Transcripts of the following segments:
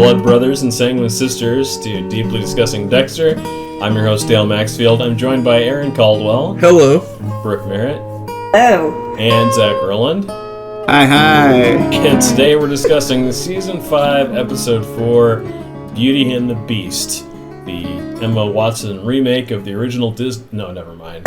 blood brothers and sanguine sisters to Deeply Discussing Dexter. I'm your host, Dale Maxfield. I'm joined by Aaron Caldwell. Hello. Brooke Merritt. Hello. And Zach Roland. Hi. And today we're discussing Season 5, Episode 4, Beauty and the Beast. The Emma Watson remake of the original Disney... No, never mind.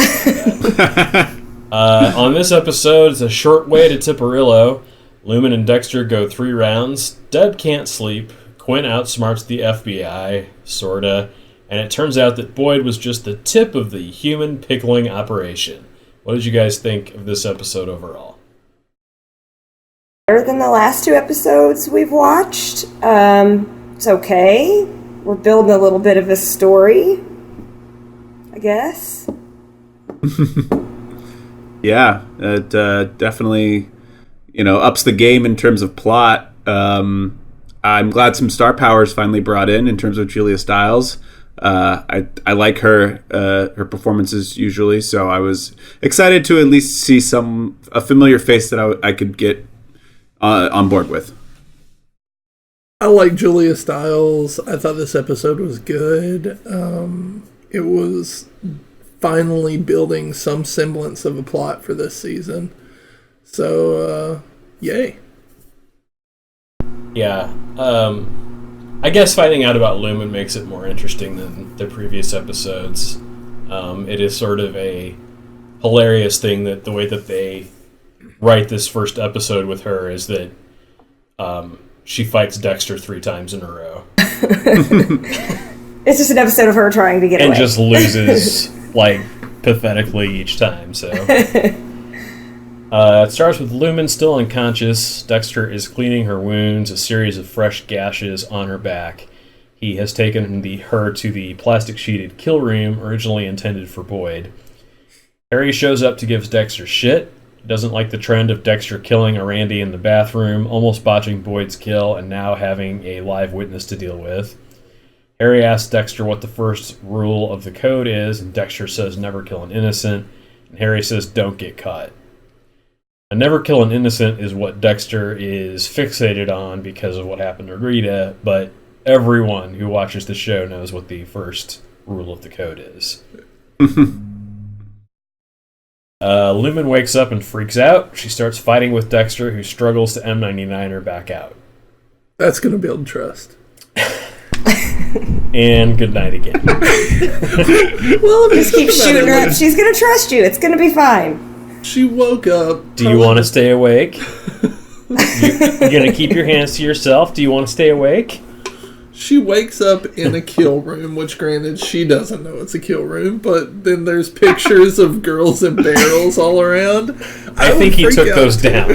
On this episode, it's a short way to Tipperillo. Lumen and Dexter go 3 rounds. Deb can't sleep. Quinn outsmarts the FBI, sorta. And it turns out that Boyd was just the tip of the human pickling operation. What did you guys think of this episode overall? Better than the last 2 episodes we've watched. It's okay. We're building a little bit of a story, I guess. Yeah, it definitely, ups the game in terms of plot. I'm glad some star power is finally brought in terms of Julia Stiles. I like her performances usually, so I was excited to at least see a familiar face that I could get on board with. I like Julia Stiles. I thought this episode was good. It was finally building some semblance of a plot for this season. So, yay. Yeah. I guess finding out about Lumen makes it more interesting than the previous episodes. It is sort of a hilarious thing that the way that they write this first episode with her is that she fights Dexter 3 times in a row. It's just an episode of her trying to get away. And just loses, pathetically each time, so... It starts with Lumen still unconscious. Dexter is cleaning her wounds, a series of fresh gashes on her back. He has taken her to the plastic-sheeted kill room originally intended for Boyd. Harry shows up to give Dexter shit. He doesn't like the trend of Dexter killing a Randy in the bathroom, almost botching Boyd's kill, and now having a live witness to deal with. Harry asks Dexter what the first rule of the code is, and Dexter says never kill an innocent, and Harry says don't get caught. A never kill an innocent is what Dexter is fixated on because of what happened to Rita, but everyone who watches the show knows what the first rule of the code is. Lumen wakes up and freaks out. She starts fighting with Dexter, who struggles to M99 her back out. That's going to build trust. And good night again. Well, just keep shooting her up. She's going to trust you. It's going to be fine. She woke up. Do you want to stay awake? You're going to keep your hands to yourself? Do you want to stay awake? She wakes up in a kill room, which granted, she doesn't know it's a kill room, but then there's pictures of girls in barrels all around. I think he took those down.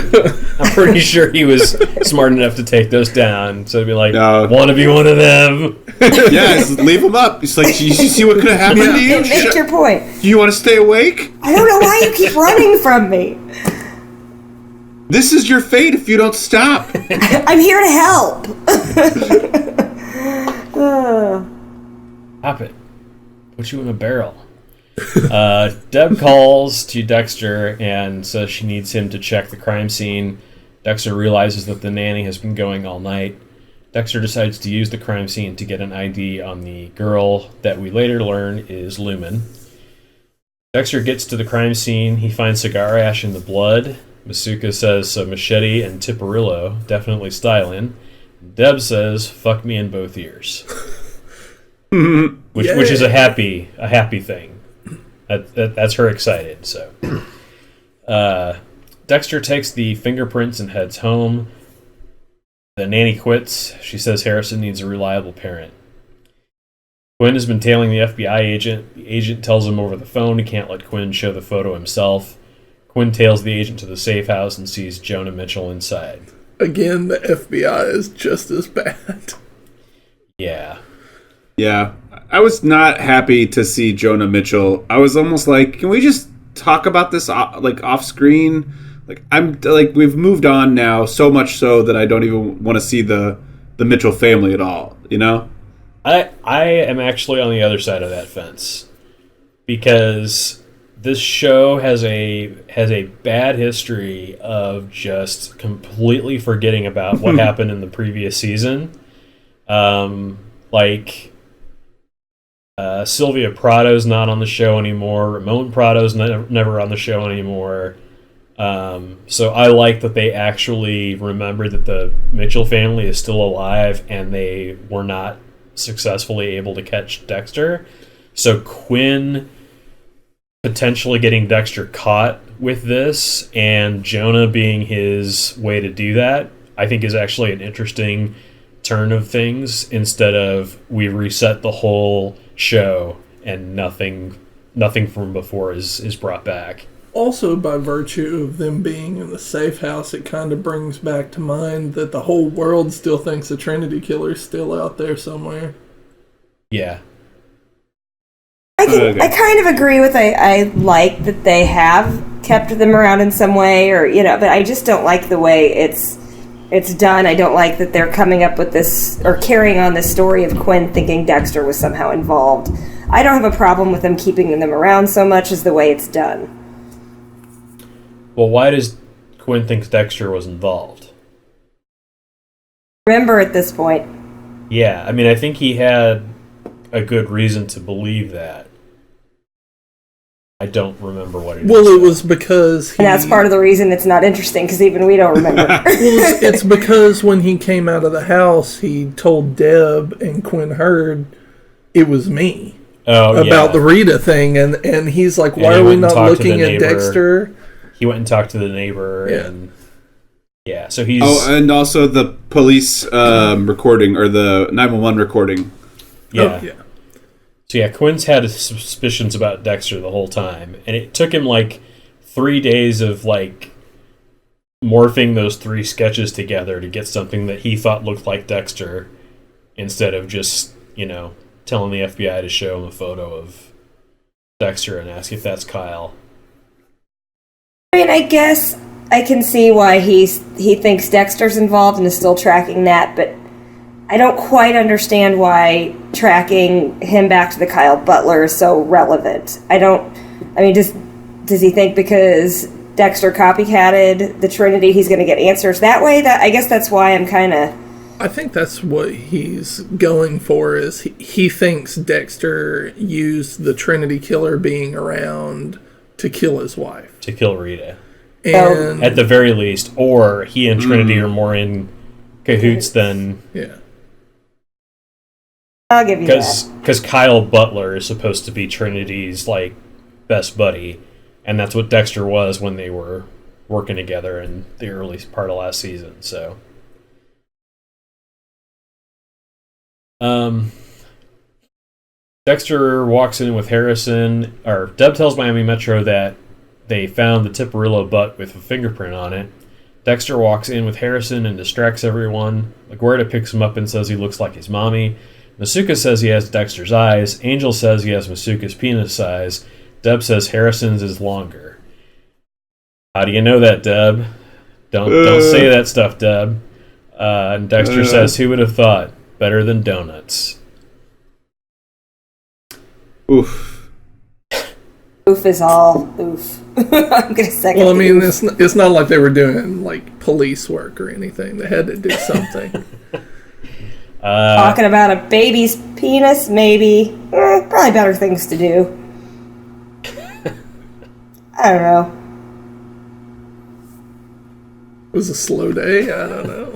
I'm pretty sure he was smart enough to take those down. So he'd be like, want to be one of them? Yeah, leave them up. It's like, you see what could have happened to you? Make your point. Do you want to stay awake? I don't know why you keep running from me. This is your fate if you don't stop. I'm here to help. Stop it. Put you in a barrel. Deb calls to Dexter and says she needs him to check the crime scene. Dexter realizes that the nanny has been going all night. Dexter decides to use the crime scene to get an ID on the girl that we later learn is Lumen. Dexter gets to the crime scene. He finds cigar ash in the blood. Masuka says machete and Tipperillo, definitely styling. Deb says, fuck me in both ears. Which is a happy thing. That's her excited, so. Dexter takes the fingerprints and heads home. The nanny quits. She says Harrison needs a reliable parent. Quinn has been tailing the FBI agent. The agent tells him over the phone he can't let Quinn show the photo himself. Quinn tails the agent to the safe house and sees Jonah Mitchell inside. Again, the FBI is just as bad. Yeah. Yeah. I was not happy to see Jonah Mitchell. I was almost like, can we just talk about this off screen? We've moved on now, so much so that I don't even want to see the Mitchell family at all, I am actually on the other side of that fence because this show has a bad history of just completely forgetting about what happened in the previous season. Like Sylvia Prado's not on the show anymore. Ramon Prado's never on the show anymore. So I like that they actually remembered that the Mitchell family is still alive and they were not successfully able to catch Dexter. So Quinn potentially getting Dexter caught with this and Jonah being his way to do that, I think is actually an interesting turn of things, instead of we reset the whole show and nothing from before is brought back. Also, by virtue of them being in the safe house, it kind of brings back to mind that the whole world still thinks the Trinity Killer's still out there somewhere. Yeah. I kind of agree with I like that they have kept them around in some way, or but I just don't like the way it's done. I don't like that they're coming up with this or carrying on this story of Quinn thinking Dexter was somehow involved. I don't have a problem with them keeping them around so much as the way it's done. Well, why does Quinn think Dexter was involved? Remember at this point. Yeah, I mean, I think he had a good reason to believe that. I don't remember what it is. Well, it was because and that's part of the reason it's not interesting, because even we don't remember. It's because when he came out of the house, he told Deb and Quinn heard it was me about the Rita thing, and he's like, why are we not looking at Dexter? He went and talked to the neighbor, and so he's... Oh, and also the police recording, or the 911 recording. Yeah. Oh, yeah. So Quinn's had his suspicions about Dexter the whole time, and it took him like 3 days of like morphing those 3 sketches together to get something that he thought looked like Dexter, instead of just, telling the FBI to show him a photo of Dexter and ask if that's Kyle. I mean, I guess I can see why he thinks Dexter's involved and is still tracking that, but I don't quite understand why tracking him back to the Kyle Butler is so relevant. Does he think because Dexter copycatted the Trinity he's going to get answers that way? I guess that's why I'm kind of... I think that's what he's going for, is he thinks Dexter used the Trinity Killer being around to kill his wife. To kill Rita. And at the very least, or he and Trinity are more in cahoots than... Yeah. I'll give you that. Because Kyle Butler is supposed to be Trinity's, best buddy, and that's what Dexter was when they were working together in the early part of last season, so... Dexter walks in with Harrison, or Deb tells Miami Metro that they found the Tipperillo butt with a fingerprint on it. Dexter walks in with Harrison and distracts everyone. LaGuardia picks him up and says he looks like his mommy. Masuka says he has Dexter's eyes. Angel says he has Masuka's penis size. Deb says Harrison's is longer. How do you know that, Deb? Don't say that stuff, Deb. And Dexter says, who would have thought? Better than donuts. Oof. Oof is all oof. I'm gonna second. Well, I mean, it's not like they were doing police work or anything. They had to do something. Talking about a baby's penis, maybe. Probably better things to do. I don't know. It was a slow day? I don't know.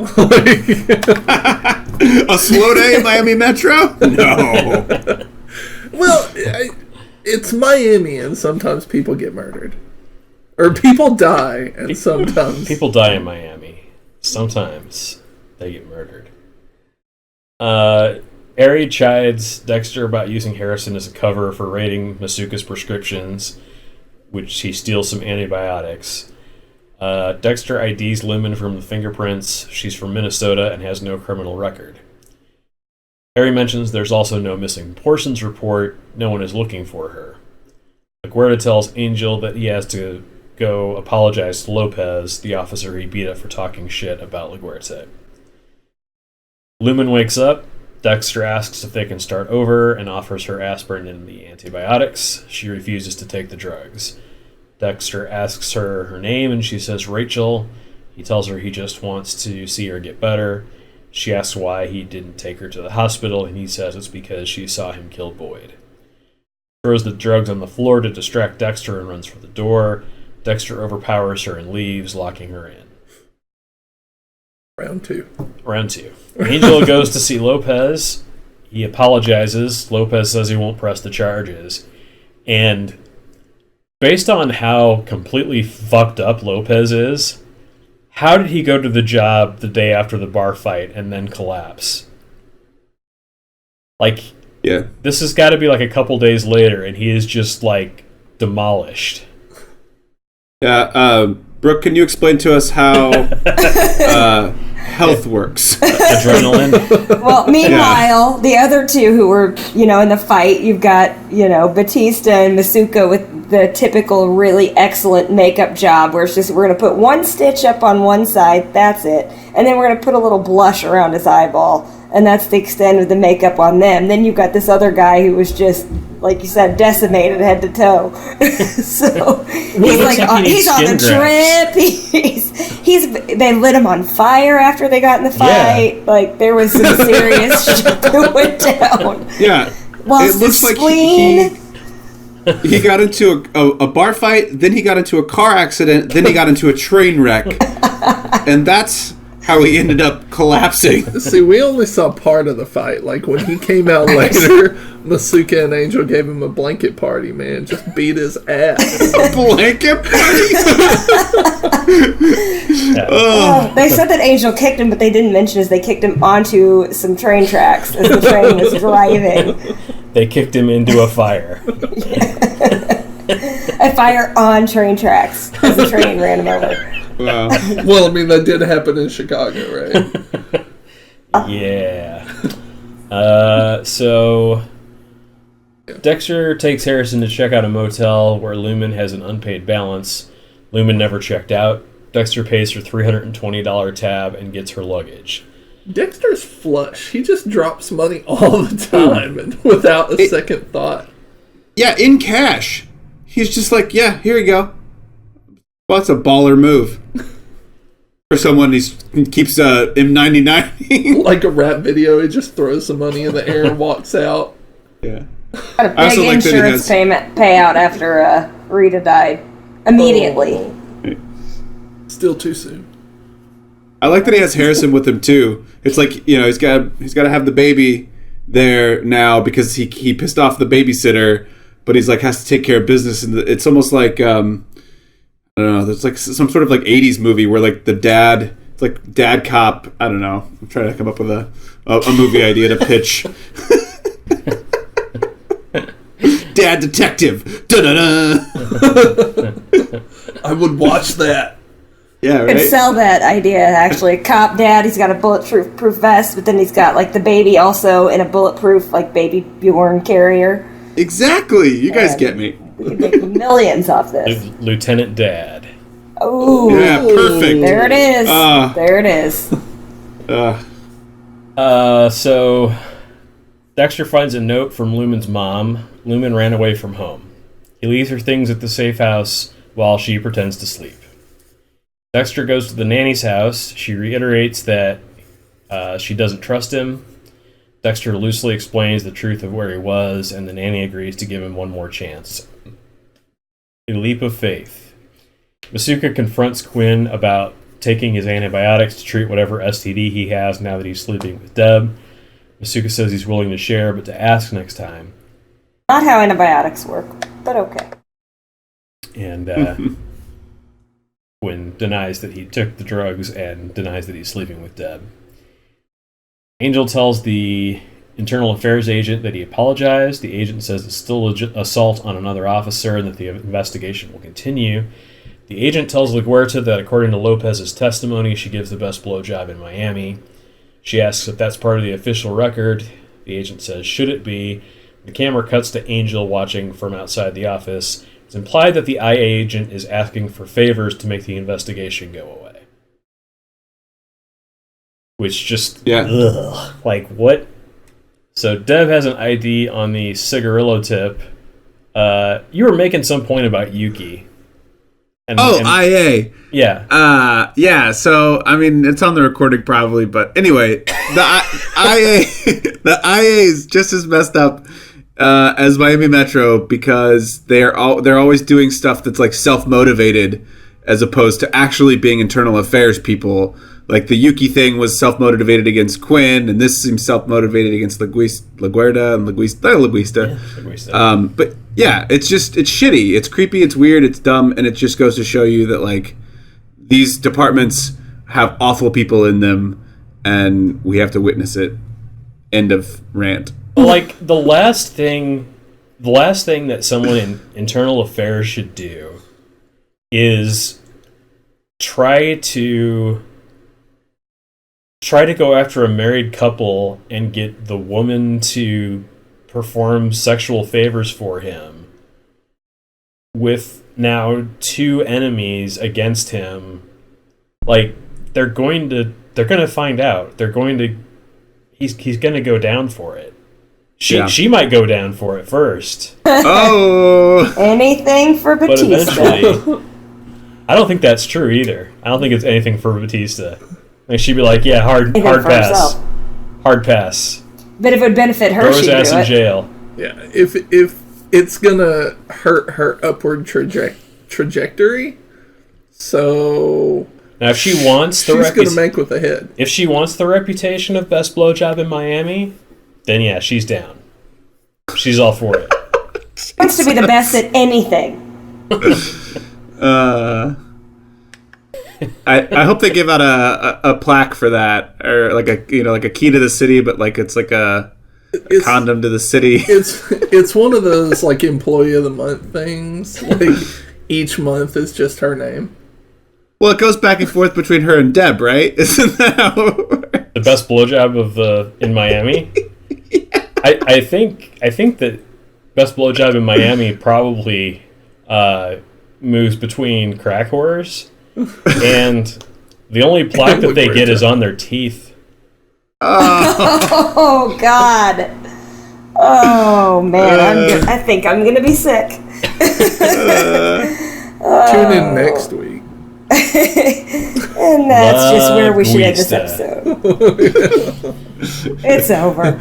A slow day in Miami Metro? No. Well, it's Miami, and sometimes people get murdered. Or people die, and sometimes... People die in Miami. Sometimes they get murdered. Ari chides Dexter about using Harrison as a cover for raiding Masuka's prescriptions, which he steals some antibiotics. Dexter IDs Lemon from the fingerprints. She's from Minnesota and has no criminal record. Harry mentions there's also no missing portions report. No one is looking for her. LaGuardia tells Angel that he has to go apologize to Lopez, the officer he beat up for talking shit about LaGuardia. Lumen wakes up. Dexter asks if they can start over and offers her aspirin and the antibiotics. She refuses to take the drugs. Dexter asks her name and she says Rachel. He tells her he just wants to see her get better. She asks why he didn't take her to the hospital, and he says it's because she saw him kill Boyd. Throws the drugs on the floor to distract Dexter and runs for the door. Dexter overpowers her and leaves, locking her in. Round two. Angel goes to see Lopez. He apologizes. Lopez says he won't press the charges. And based on how completely fucked up Lopez is, how did he go to the job the day after the bar fight and then collapse? Like, Yeah. this has got to be like a couple days later, and he is just, like, demolished. Yeah, Brooke, can you explain to us how health works? Adrenaline. Well, meanwhile, the other two who were, in the fight, you've got, Batista and Masuka with the typical really excellent makeup job where it's just, we're going to put one stitch up on one side, that's it. And then we're going to put a little blush around his eyeball. And that's the extent of the makeup on them. Then you've got this other guy who was just, like you said, decimated head to toe. So he's like, he's on the trip. They lit him on fire after they got in the fight. Yeah. Like, there was some serious shit that went down. Yeah. Lost it looks like he got into a bar fight, then he got into a car accident, then he got into a train wreck. And that's how he ended up collapsing. See, we only saw part of the fight. Like, when he came out later, Masuka and Angel gave him a blanket party, man. Just beat his ass. A blanket party? They said that Angel kicked him, but they didn't mention is they kicked him onto some train tracks as the train was driving. They kicked him into a fire. A fire on train tracks as the train ran him over. Wow. Well, I mean, that did happen in Chicago, right? Yeah. So Dexter takes Harrison to check out a motel where Lumen has an unpaid balance. Lumen never checked out. Dexter pays her $320 tab and gets her luggage. Dexter's flush. He just drops money all the time and without a second thought. Yeah, in cash. He's just like, yeah, here you go. Well, that's a baller move. For someone who keeps M99. Like a rap video, he just throws some money in the air and walks out. Yeah. Got a big insurance payout after Rita died. Immediately. Oh. Still too soon. I like that he has Harrison with him too. It's like, he's got to have the baby there now because he pissed off the babysitter, but he's like has to take care of business, and it's almost like I don't know. There's like some sort of like 80s movie where like the dad, it's like dad cop. I don't know. I'm trying to come up with a movie idea to pitch. Dad detective. Da-da-da. I would watch that. Yeah, right. Could sell that idea actually. Cop dad, he's got a bulletproof vest, but then he's got like the baby also in a bulletproof like baby Bjorn carrier. Exactly. You guys get me. We could make millions off this. Lieutenant Dad. Oh, yeah, perfect. There it is. There it is. So Dexter finds a note from Lumen's mom. Lumen ran away from home. He leaves her things at the safe house while she pretends to sleep. Dexter goes to the nanny's house. She reiterates that she doesn't trust him. Dexter loosely explains the truth of where he was, and the nanny agrees to give him one more chance. A leap of faith. Masuka confronts Quinn about taking his antibiotics to treat whatever STD he has now that he's sleeping with Deb. Masuka says he's willing to share, but to ask next time. Not how antibiotics work, but okay. And Quinn denies that he took the drugs and denies that he's sleeping with Deb. Angel tells the internal affairs agent that he apologized. The agent says it's still assault on another officer and that the investigation will continue. The agent tells LaGuerta that according to Lopez's testimony, she gives the best blowjob in Miami. She asks if that's part of the official record. The agent says, should it be? The camera cuts to Angel watching from outside the office. It's implied that the IA agent is asking for favors to make the investigation go away. Which just, like, what? So Deb has an ID on the cigarillo tip. You were making some point about Yuki. And, Oh, IA. Yeah. So I mean, it's on the recording probably, but anyway, IA, the IA is just as messed up as Miami Metro because they're always doing stuff that's like self-motivated as opposed to actually being internal affairs people. Like the Yuki thing was self-motivated against Quinn, and this seems self-motivated against LaGuardia and Laguista. But yeah, it's shitty. It's creepy. It's weird. It's dumb, and it just goes to show you that like these departments have awful people in them, and we have to witness it. End of rant. Like the last thing that someone in internal affairs should do is try to go after a married couple and get the woman to perform sexual favors for him with now two enemies against him. Like they're going to find out. He's going to go down for it. She might go down for it first. Oh, anything for But Batista. eventually, I don't think that's true either. I don't think it's anything for Batista. Like she'd be like, yeah, hard Anything for pass. herself. Hard pass. But if it would benefit her, Throw his she'd ass do in it. jail. Yeah, if it's gonna hurt her upward trajectory, so Now, if she wants she's gonna make with a hit. if she wants the reputation of best blowjob in Miami, then yeah, she's down. She's all for it. Wants to be the best at anything. I hope they give out a plaque for that, or like a key to the city, but like it's like a condom to the city. It's one of those like employee of the month things. Like each month is just her name. Well, it goes back and forth between her and Deb, right? Isn't that how it works? The best blowjob in Miami. Yeah. I think that best blowjob in Miami probably moves between crack whores, and the only plaque that they get is on their teeth. Oh God. Oh man, I think I'm gonna be sick. Tune in next week. And that's just where we should end this episode. It's over.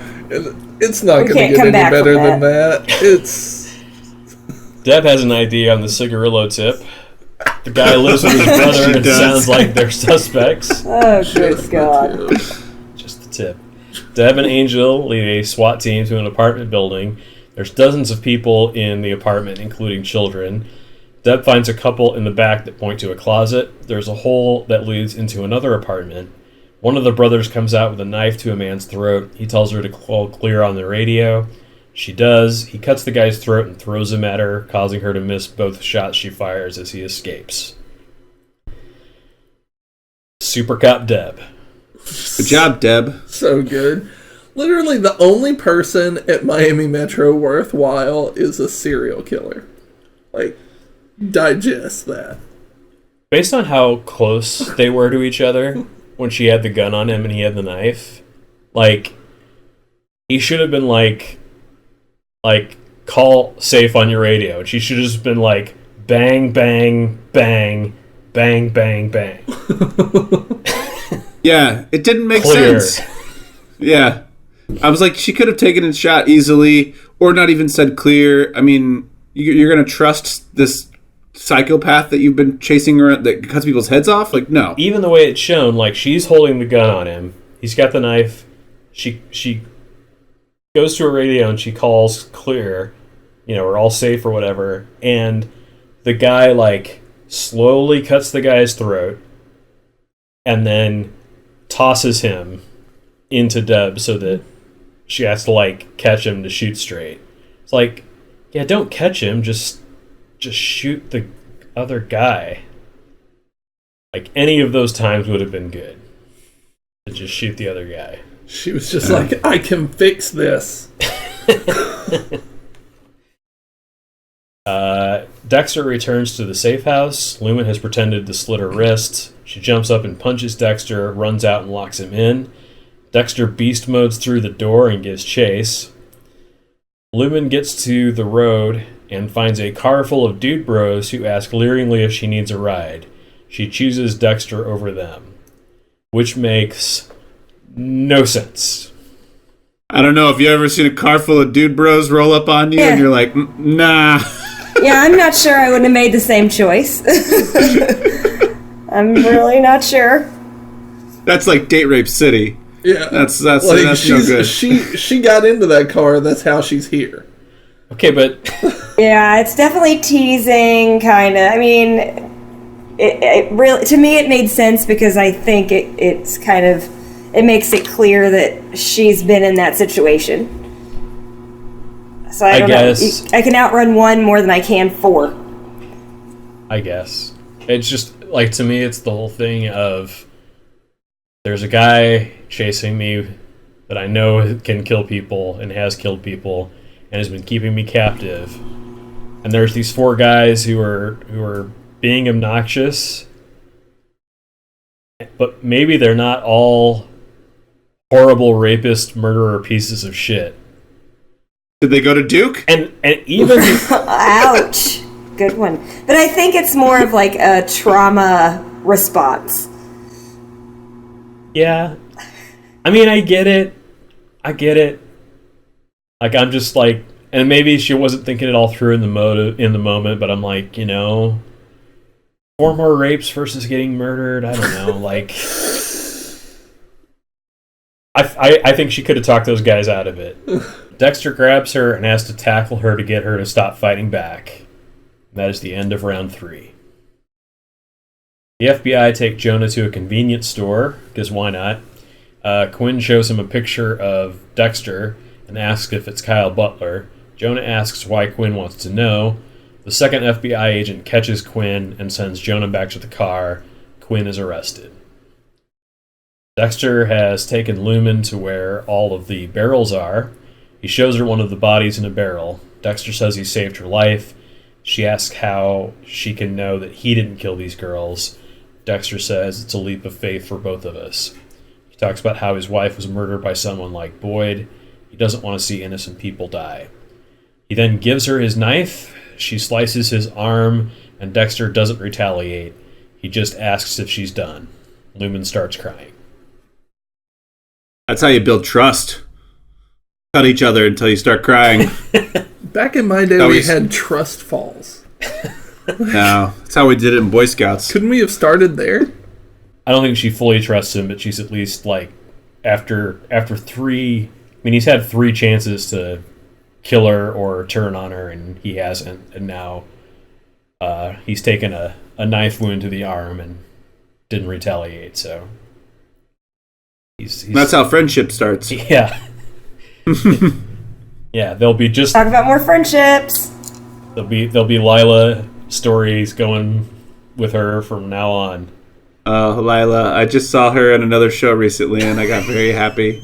It's not going to can't get come any back better from than that. It's Deb has an idea on the cigarillo tip. The guy lives with his brother, and it does. sounds like they're suspects. Oh good God. Just the tip. Deb and Angel lead a SWAT team to an apartment building. There's dozens of people in the apartment, including children. Deb finds a couple in the back that point to a closet. There's a hole that leads into another apartment. One of the brothers comes out with a knife to a man's throat. He tells her to call clear on the radio. She does. He cuts the guy's throat and throws him at her, causing her to miss both shots she fires as he escapes. Super Cop Deb. Good job, Deb. so good. Literally, the only person at Miami Metro worthwhile is a serial killer. Like, digest that. Based on how close they were to each other when she had the gun on him and he had the knife, like, he should have been like, call safe on your radio. And she should have just been like, bang, bang, bang, bang, bang, bang. Yeah, it didn't make Clear. sense. Yeah. I was like, she could have taken a shot easily or not even said clear. I mean, you're going to trust this psychopath that you've been chasing around that cuts people's heads off? Like, no. Even the way it's shown, like, she's holding the gun on him. He's got the knife. She goes to a radio and she calls clear, we're all safe or whatever. And the guy, like, slowly cuts the guy's throat and then tosses him into Deb so that she has to, like, catch him to shoot straight. It's like, yeah, don't catch him, just shoot the other guy. Like, any of those times would have been good. To just shoot the other guy. She was just like, I can fix this. Dexter returns to the safe house. Lumen has pretended to slit her wrist. She jumps up and punches Dexter, runs out and locks him in. Dexter beast modes through the door and gives chase. Lumen gets to the road and finds a car full of dude bros who ask leeringly if she needs a ride. She chooses Dexter over them, which makes no sense. I don't know if you ever seen a car full of dude bros roll up on you and you're like, nah. Yeah, I'm not sure I would have made the same choice. I'm really not sure. That's like Date Rape City. Yeah, that's no good. She got into that car. That's how she's here. Okay, but yeah, it's definitely teasing, kind of. I mean, it really, to me, it made sense because I think it's kind of, it makes it clear that she's been in that situation. So I don't guess, know. I can outrun one more than I can four. I guess. It's just, like, to me, it's the whole thing of there's a guy chasing me that I know can kill people and has killed people and has been keeping me captive. And there's these four guys who are being obnoxious, but maybe they're not all horrible rapist, murderer pieces of shit. Did they go to Duke? And even ouch, good one. But I think it's more of like a trauma response. Yeah, I mean, I get it. Like, I'm just like, and maybe she wasn't thinking it all through in the moment, but I'm like, 4 more rapes versus getting murdered. I don't know. Like, I think she could have talked those guys out of it. Dexter grabs her and has to tackle her to get her to stop fighting back. And that is the end of round 3. The FBI take Jonah to a convenience store, because why not? Quinn shows him a picture of Dexter and asks if it's Kyle Butler. Jonah asks why Quinn wants to know. The second FBI agent catches Quinn and sends Jonah back to the car. Quinn is arrested. Dexter has taken Lumen to where all of the barrels are. He shows her one of the bodies in a barrel. Dexter says he saved her life. She asks how she can know that he didn't kill these girls. Dexter says it's a leap of faith for both of us. He talks about how his wife was murdered by someone like Boyd. He doesn't want to see innocent people die. He then gives her his knife. She slices his arm, and Dexter doesn't retaliate. He just asks if she's done. Lumen starts crying. That's how you build trust. Cut each other until you start crying. Back in my day, we had trust falls. No, that's how we did it in Boy Scouts. Couldn't we have started there? I don't think she fully trusts him, but she's at least, like, after 3... I mean, he's had 3 chances to kill her or turn on her, and he hasn't. And now he's taken a knife wound to the arm and didn't retaliate, so... He's That's how friendship starts. Yeah. Yeah, they'll be just... Talk about more friendships. There'll be Lila stories going with her from now on. Oh, Lila. I just saw her in another show recently, and I got very happy.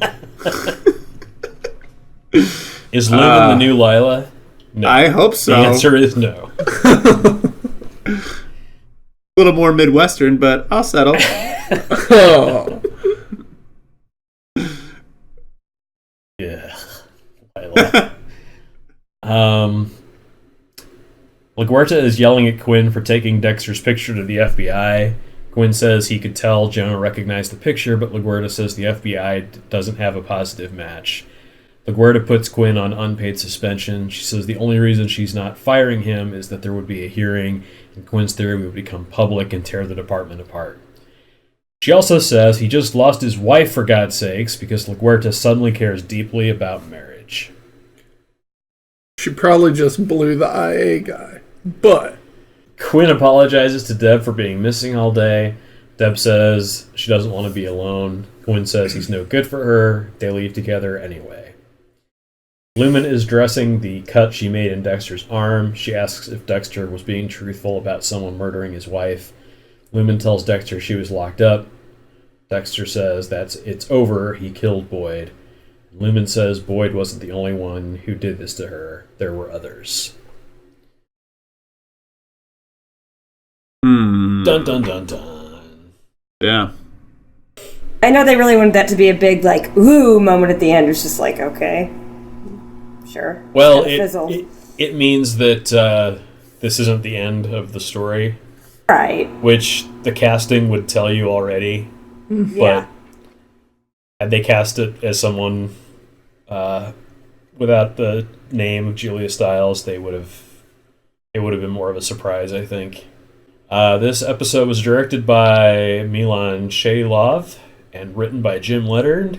Is Lumen the new Lila? No. I hope so. The answer is no. A little more Midwestern, but I'll settle. Oh. Yeah. Lila. LaGuerta is yelling at Quinn for taking Dexter's picture to the FBI. Quinn says he could tell Jonah recognized the picture, but LaGuerta says the FBI doesn't have a positive match. LaGuerta puts Quinn on unpaid suspension. She says the only reason she's not firing him is that there would be a hearing, and Quinn's theory would become public and tear the department apart. She also says he just lost his wife, for God's sakes, because LaGuerta suddenly cares deeply about marriage. She probably just blew the IA guy. But Quinn apologizes to Deb for being missing all day. Deb says she doesn't want to be alone. Quinn says he's no good for her. They leave together anyway. Lumen is dressing the cut she made in Dexter's arm. She asks if Dexter was being truthful about someone murdering his wife. Lumen tells Dexter she was locked up. Dexter says it's over. He killed Boyd. Lumen says Boyd wasn't the only one who did this to her. There were others. Dun dun dun dun. Yeah. I know they really wanted that to be a big, like, ooh moment at the end. It's just like, okay, sure. Well, fizzled. it means that this isn't the end of the story. Right. Which the casting would tell you already. Yeah. But had they cast it as someone without the name of Julia Stiles, it would have been more of a surprise, I think. This episode was directed by Milan Shaylov and written by Jim Leonard,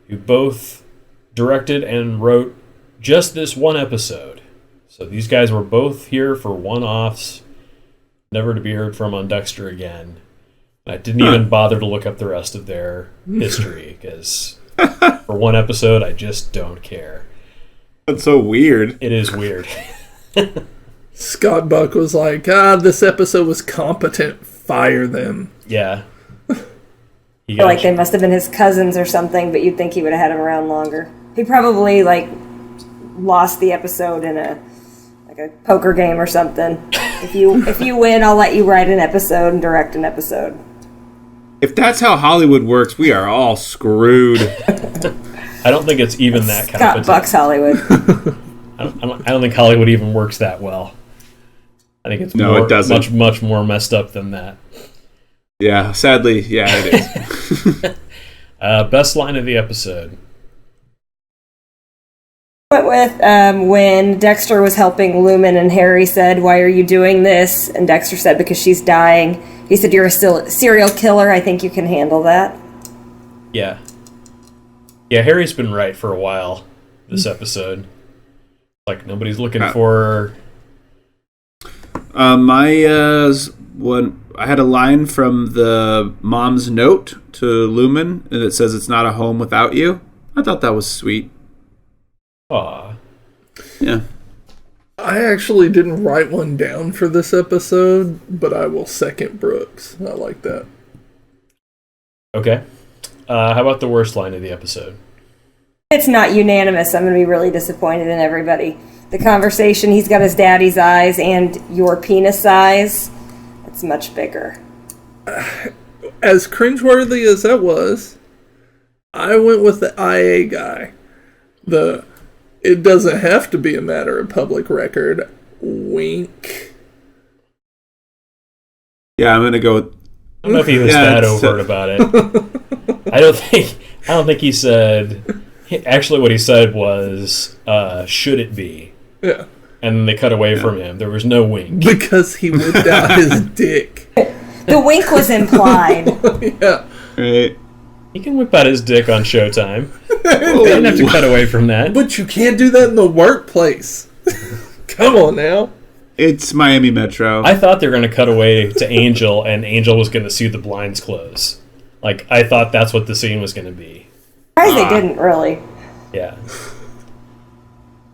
who both directed and wrote just this one episode. So these guys were both here for one-offs, never to be heard from on Dexter again. I didn't even bother to look up the rest of their history, because for one episode, I just don't care. That's so weird. It is weird. Scott Buck was like, this episode was competent. Fire them. Yeah. I feel like they must have been his cousins or something, but you'd think he would have had him around longer. He probably, lost the episode in a poker game or something. If you win, I'll let you write an episode and direct an episode. If that's how Hollywood works, we are all screwed. I don't think it's even that Scott Buck's Hollywood. I don't think Hollywood even works that well. I think it's it doesn't. much more messed up than that. Yeah, sadly, it is. Best line of the episode. Went with when Dexter was helping Lumen and Harry said, "Why are you doing this?" And Dexter said, "Because she's dying." He said, "You're a serial killer. I think you can handle that." Yeah. Yeah, Harry's been right for a while this episode. Like, nobody's looking for I had a line from the mom's note to Lumen, and it says, "It's not a home without you." I thought that was sweet. Aw. Yeah. I actually didn't write one down for this episode, but I will second Brooks. I like that. Okay. How about the worst line of the episode? It's not unanimous. I'm going to be really disappointed in everybody. The conversation, he's got his daddy's eyes and your penis size. It's much bigger. As cringeworthy as that was, I went with the IA guy. It doesn't have to be a matter of public record. Wink. Yeah, I'm going to go with... I don't know if he was that overt about it. I don't think he said... Actually, what he said was, should it be? Yeah. And then they cut away from him. There was no wink. Because he whipped out his dick. The wink was implied. Yeah. Right. He can whip out his dick on Showtime. They didn't have to cut away from that. But you can't do that in the workplace. Come on now. It's Miami Metro. I thought they were going to cut away to Angel, and Angel was going to see the blinds close. Like, I thought that's what the scene was going to be. They didn't really. Yeah.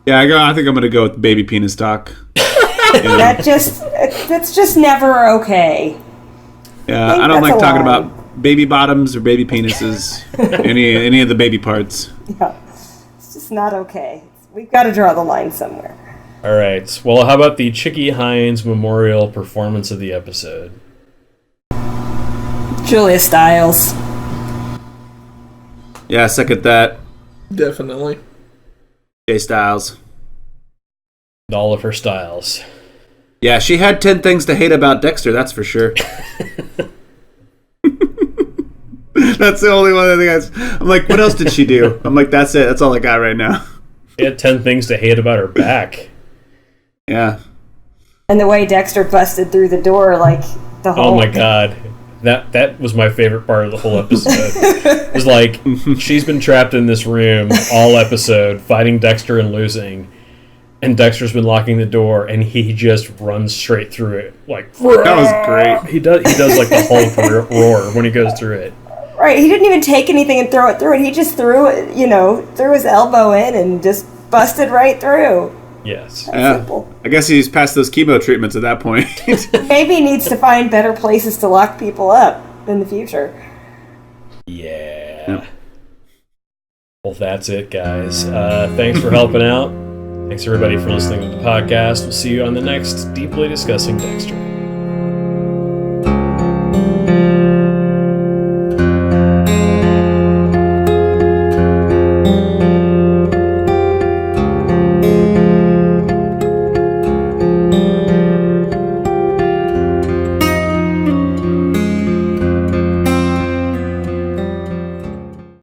Yeah, I think I'm going to go with baby penis talk. That's just never okay. Yeah, I don't like talking about baby bottoms or baby penises. any of the baby parts. Yeah. It's just not okay. We've got to draw the line somewhere. All right. Well, how about the Chicky Hines Memorial performance of the episode? Julia Stiles. Yeah, second that. Definitely. Jay Styles. All of her styles. Yeah, she had 10 things to hate about Dexter, that's for sure. That's the only one I think I'm like, what else did she do? I'm like, that's it. That's all I got right now. She had 10 things to hate about her back. Yeah. And the way Dexter busted through the door, the whole... Oh my god. That was my favorite part of the whole episode. It was like, she's been trapped in this room all episode, fighting Dexter and losing. And Dexter's been locking the door, and he just runs straight through it. Like, that was great. He does like the Hulk roar when he goes through it. Right, he didn't even take anything and throw it through it. He just threw his elbow in and just busted right through. Yes. Simple. I guess he's past those chemo treatments at that point. Maybe he needs to find better places to lock people up in the future. Yeah. Well, that's it, guys. Thanks for helping out. Thanks, everybody, for listening to the podcast. We'll see you on the next Deeply Discussing Dexter.